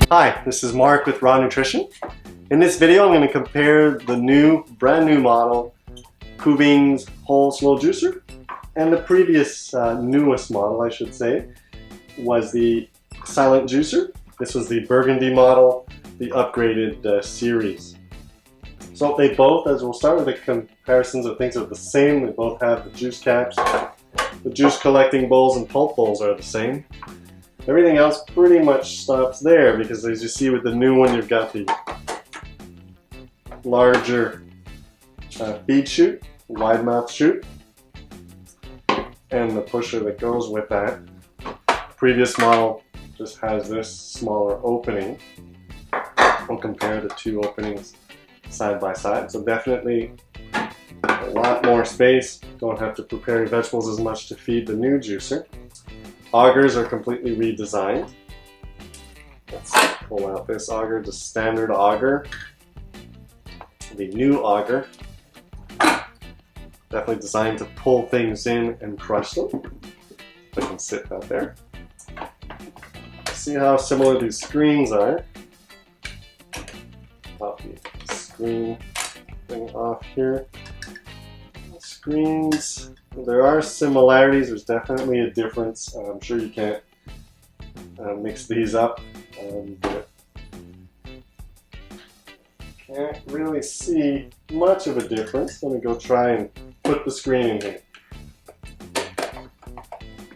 Hi, this is Marc with Raw Nutrition. In this video, I'm going to compare the brand new model Kuvings whole slow juicer and the previous newest model, I should say, was the silent juicer. This was the burgundy model, the upgraded series. So they both, as we'll start with the comparisons of things, are the same. They both have the juice caps. The juice collecting bowls and pulp bowls are the same. Everything else pretty much stops there because, as you see with the new one, you've got the larger feed chute, wide mouth chute, and the pusher that goes with that. The previous model just has this smaller opening. We'll compare the two openings side by side. So definitely a lot more space. Don't have to prepare your vegetables as much to feed the new juicer. Augers are completely redesigned. Let's pull out this auger, just standard auger. The new auger, definitely designed to pull things in and crush them. I can sit that there. See how similar these screens are. Pop the screen thing off here. Screens, there are similarities. There's definitely a difference. I'm sure you can't mix these up, but can't really see much of a difference. Let me go try and put the screen in here.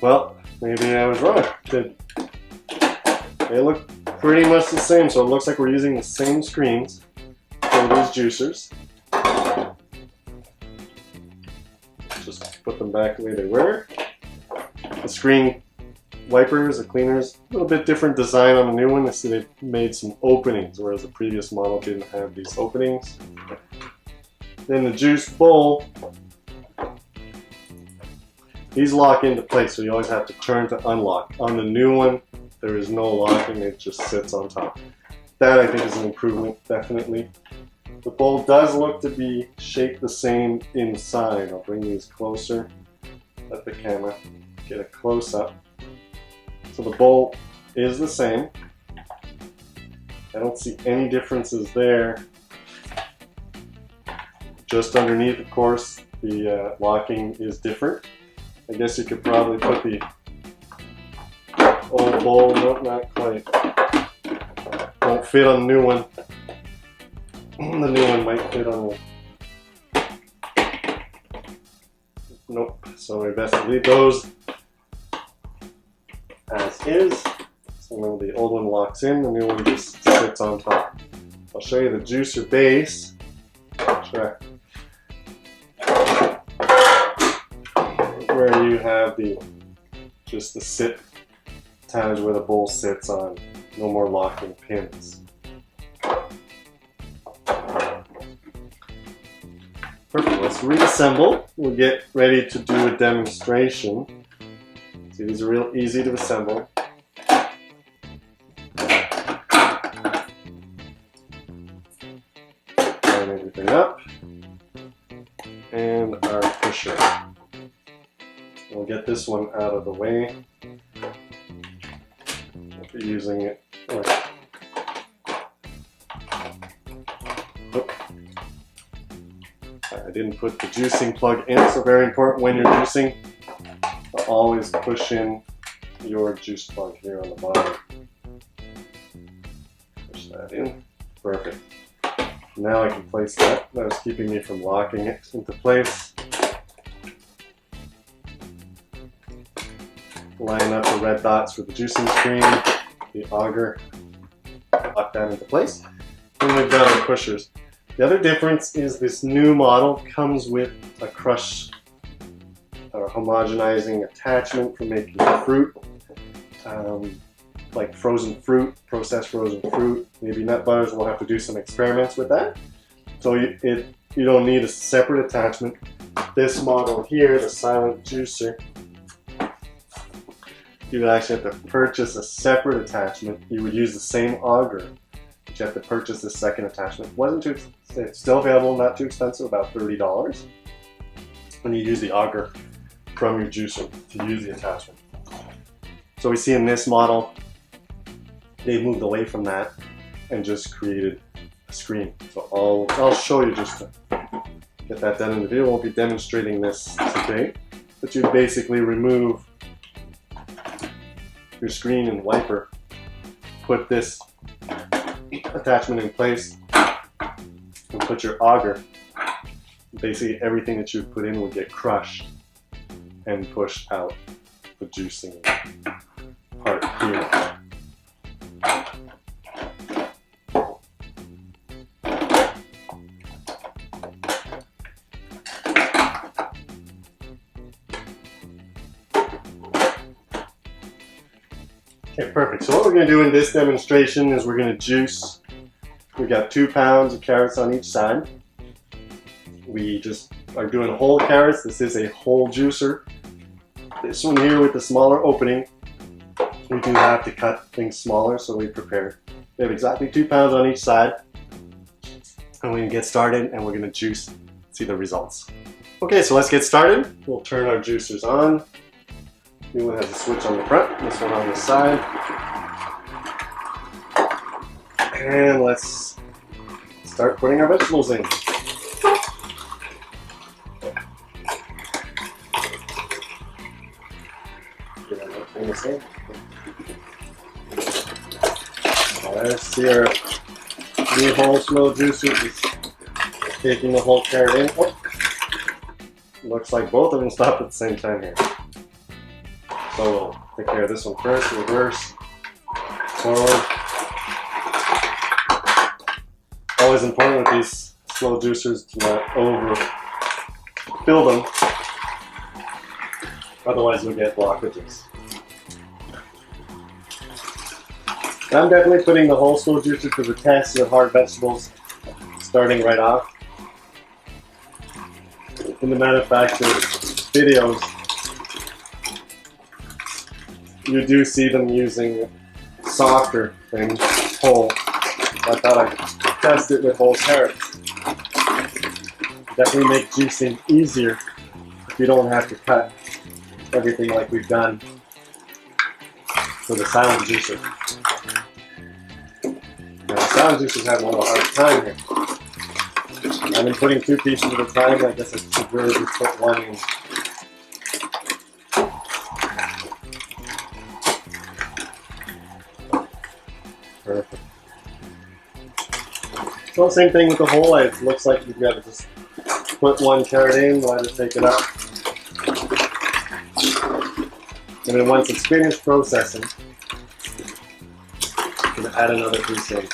Well, maybe I was wrong. They look pretty much the same, so it looks like we're using the same screens for these juicers. Just put them back the way they were. The screen wipers, the cleaners, a little bit different design on the new one. I see they've made some openings, whereas the previous model didn't have these openings. Then the juice bowl, these lock into place, so you always have to turn to unlock. On the new one, there is no locking, it just sits on top. That I think is an improvement, definitely. The bowl does look to be shaped the same inside. I'll bring these closer, let the camera get a close-up. So the bowl is the same. I don't see any differences there. Just underneath, of course, the locking is different. I guess you could probably put the old bowl, nope, not quite. Won't fit on the new one. The new one might fit on the... Nope, so we best leave those as is. So now the old one locks in, the new one just sits on top. I'll show you the juicer base. Sure. Where you have just the sit tabs where the bowl sits on. No more locking pins. Perfect, let's reassemble. We'll get ready to do a demonstration. See, these are real easy to assemble. Line everything up. And our pusher. We'll get this one out of the way. We'll be using it. I didn't put the juicing plug in, so very important when you're juicing, always push in your juice plug here on the bottom. Push that in. Perfect. Now I can place that. That was keeping me from locking it into place. Line up the red dots for the juicing screen, the auger, lock that into place. And we've got our pushers. The other difference is this new model comes with a crush or homogenizing attachment for making fruit, like frozen fruit, processed frozen fruit, maybe nut butters. We'll have to do some experiments with that. So you don't need a separate attachment. This model here, the silent juicer, you would actually have to purchase a separate attachment. You would use the same auger, but you have to purchase the second attachment. It's still available, not too expensive, about $30. When you use the auger from your juicer to use the attachment. So we see in this model, they moved away from that and just created a screen. So I'll show you just to get that done in the video. I won't be demonstrating this today, but you basically remove your screen and wiper, put this attachment in place, and put your auger. Basically everything that you put in will get crushed and pushed out the juicing part here. Okay, perfect. So what we're going to do in this demonstration is we're going to juice. We've got 2 pounds of carrots on each side. We just are doing whole carrots. This is a whole juicer. This one here with the smaller opening, we do have to cut things smaller, so we prepared. We have exactly 2 pounds on each side. And we're going to get started and we're going to juice, see the results. Okay, so let's get started. We'll turn our juicers on. New one has a switch on the front, this one on the side. And let's start putting our vegetables in. Let's see our new whole slow juicer is taking the whole carrot in. Oh, looks like both of them stopped at the same time here. So we'll take care of this one first, reverse, forward. Always important with these slow juicers to not overfill them, otherwise you'll get blockages. I'm definitely putting the whole slow juicer to the test with hard vegetables starting right off. In the manufacturer's videos, you do see them using softer things, whole. I thought I'd test it with whole carrots. Definitely make juicing easier if you don't have to cut everything like we've done for the silent juicer. Now the silent juicers have a little hard time here. I've been putting 2 pieces at a time. I guess I should really just put one in. Perfect. So same thing with the whole. It looks like you've got to just put 1 carrot in, let it take it up. And then once it's finished processing, you can add another piece in.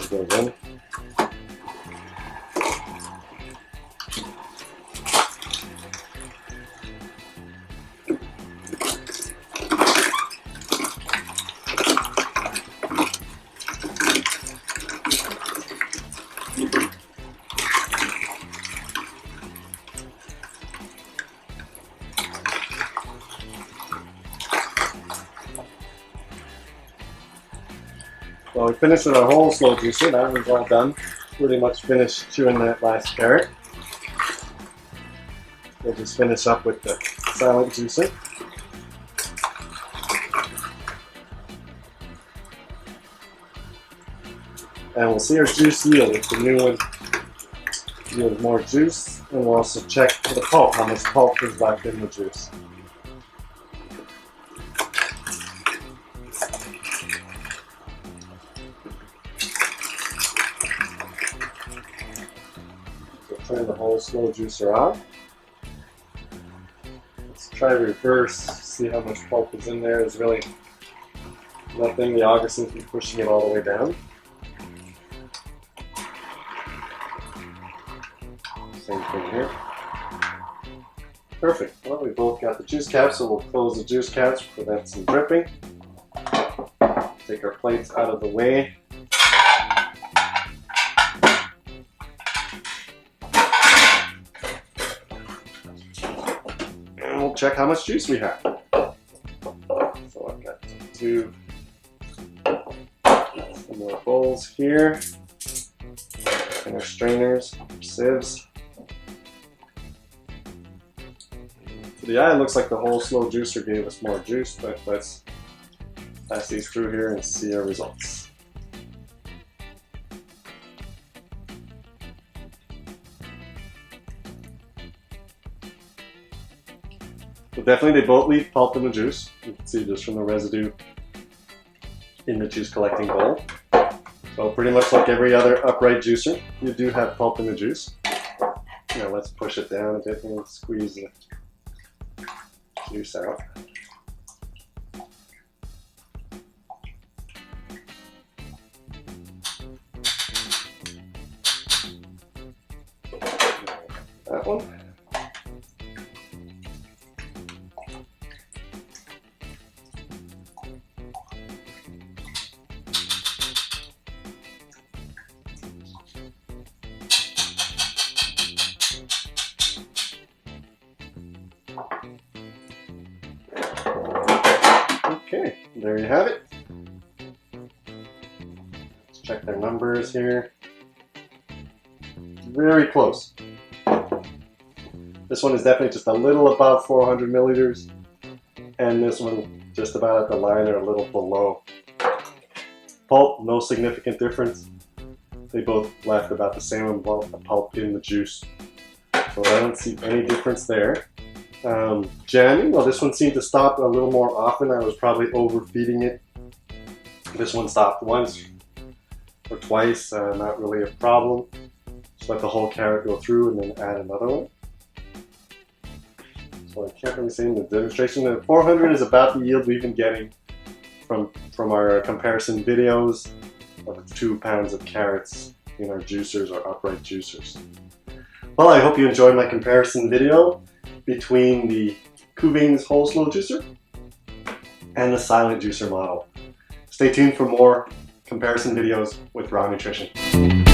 Goes in. Well, we finished with our whole slow juicer. That one's all done. Pretty much finished chewing that last carrot. We'll just finish up with the silent juicer. And we'll see our juice yield. If the new one yields more juice, and we'll also check for the pulp, how much pulp is left in the juice. Turn the whole slow juicer on. Let's try reverse, see how much pulp is in there. There's really nothing. The auger seems to be pushing it all the way down. Same thing here. Perfect. Well, we both got the juice caps, so we'll close the juice caps to prevent some dripping. Take our plates out of the way. check how much juice we have. So I've got some more bowls here, and our strainers, our sieves. To the eye, it looks like the whole slow juicer gave us more juice, but let's pass these through here and see our results. But definitely they both leave pulp in the juice. You can see just from the residue in the juice collecting bowl. So pretty much like every other upright juicer, you do have pulp in the juice. Now let's push it down a bit and squeeze the juice out. That one. Okay, there you have it. Let's check their numbers here. Very close. This one is definitely just a little above 400 milliliters, and this one just about at the line or a little below. Pulp, no significant difference. They both left about the same amount of pulp in the juice, so I don't see any difference there. Jamming, well, this one seemed to stop a little more often. I was probably overfeeding it. This one stopped once or twice, not really a problem. Just let the whole carrot go through and then add another one. So I can't really say in the demonstration. The 400 is about the yield we've been getting from our comparison videos of 2 pounds of carrots in our juicers or upright juicers. Well, I hope you enjoyed my comparison video between the Kuvings whole slow juicer and the silent juicer model. Stay tuned for more comparison videos with Raw Nutrition.